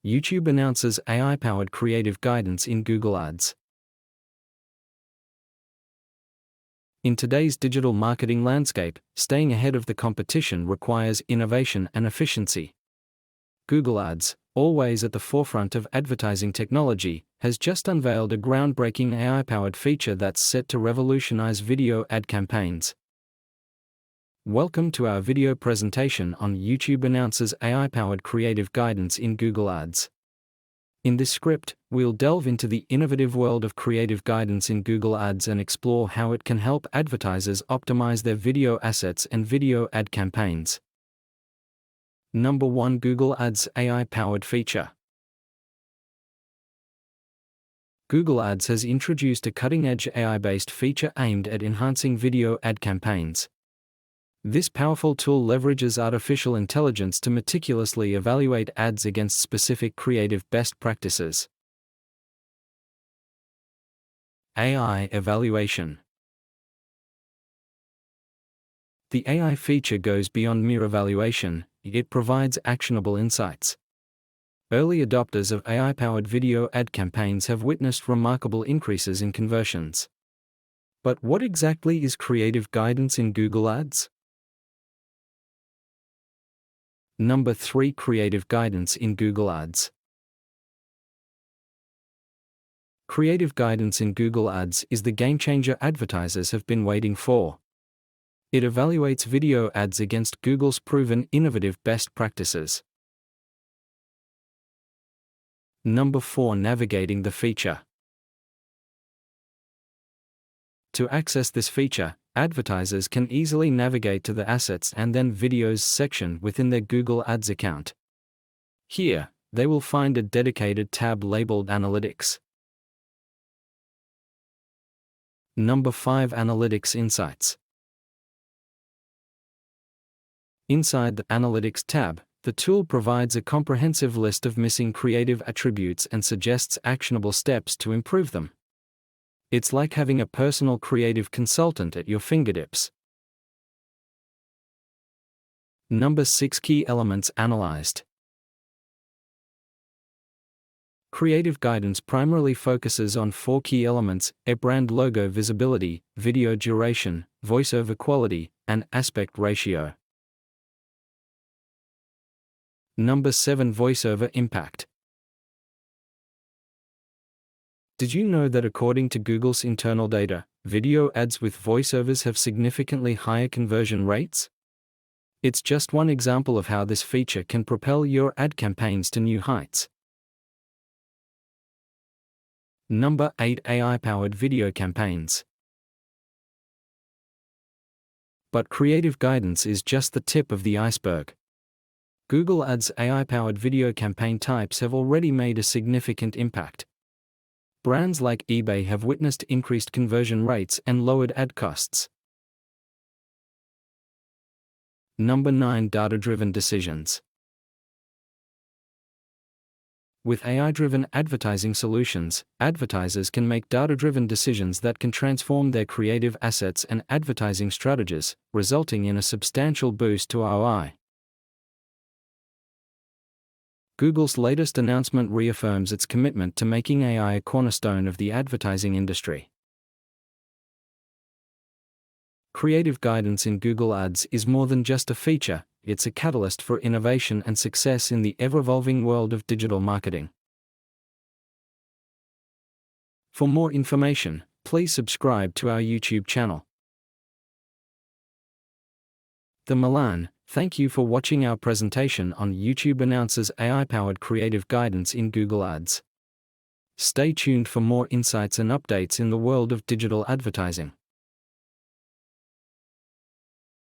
YouTube announces AI-powered creative guidance in Google Ads. In today's digital marketing landscape, staying ahead of the competition requires innovation and efficiency. Google Ads, always at the forefront of advertising technology, has just unveiled a groundbreaking AI-powered feature that's set to revolutionize video ad campaigns. Welcome to our video presentation on YouTube announces AI-powered creative guidance in Google Ads. In this script, we'll delve into the innovative world of creative guidance in Google Ads and explore how it can help advertisers optimize their video assets and video ad campaigns. Number 1. Google Ads AI-powered feature. Google Ads has introduced a cutting-edge AI-based feature aimed at enhancing video ad campaigns. This powerful tool leverages artificial intelligence to meticulously evaluate ads against specific creative best practices. AI evaluation. The AI feature goes beyond mere evaluation, it provides actionable insights. Early adopters of AI-powered video ad campaigns have witnessed remarkable increases in conversions. But what exactly is creative guidance in Google Ads? Number 3. Creative guidance in Google Ads. Creative guidance in Google Ads is the game-changer advertisers have been waiting for. It evaluates video ads against Google's proven innovative best practices. Number 4. Navigating the feature. To access this feature, advertisers can easily navigate to the Assets and then Videos section within their Google Ads account. Here, they will find a dedicated tab labeled Analytics. Number 5. Analytics Insights. Inside the Analytics tab, the tool provides a comprehensive list of missing creative attributes and suggests actionable steps to improve them. It's like having a personal creative consultant at your fingertips. Number 6. Key elements analyzed. Creative guidance primarily focuses on 4 key elements: a brand logo visibility, video duration, voiceover quality, and aspect ratio. Number 7. Voiceover impact. Did you know that according to Google's internal data, video ads with voiceovers have significantly higher conversion rates? It's just one example of how this feature can propel your ad campaigns to new heights. Number 8. AI-powered video campaigns. But creative guidance is just the tip of the iceberg. Google Ads AI-powered video campaign types have already made a significant impact. Brands like eBay have witnessed increased conversion rates and lowered ad costs. Number 9. Data-driven decisions. With AI-driven advertising solutions, advertisers can make data-driven decisions that can transform their creative assets and advertising strategies, resulting in a substantial boost to ROI. Google's latest announcement reaffirms its commitment to making AI a cornerstone of the advertising industry. Creative guidance in Google Ads is more than just a feature, it's a catalyst for innovation and success in the ever-evolving world of digital marketing. For more information, please subscribe to our YouTube channel. The Milan. Thank you for watching our presentation on YouTube announces AI-powered creative guidance in Google Ads. Stay tuned for more insights and updates in the world of digital advertising.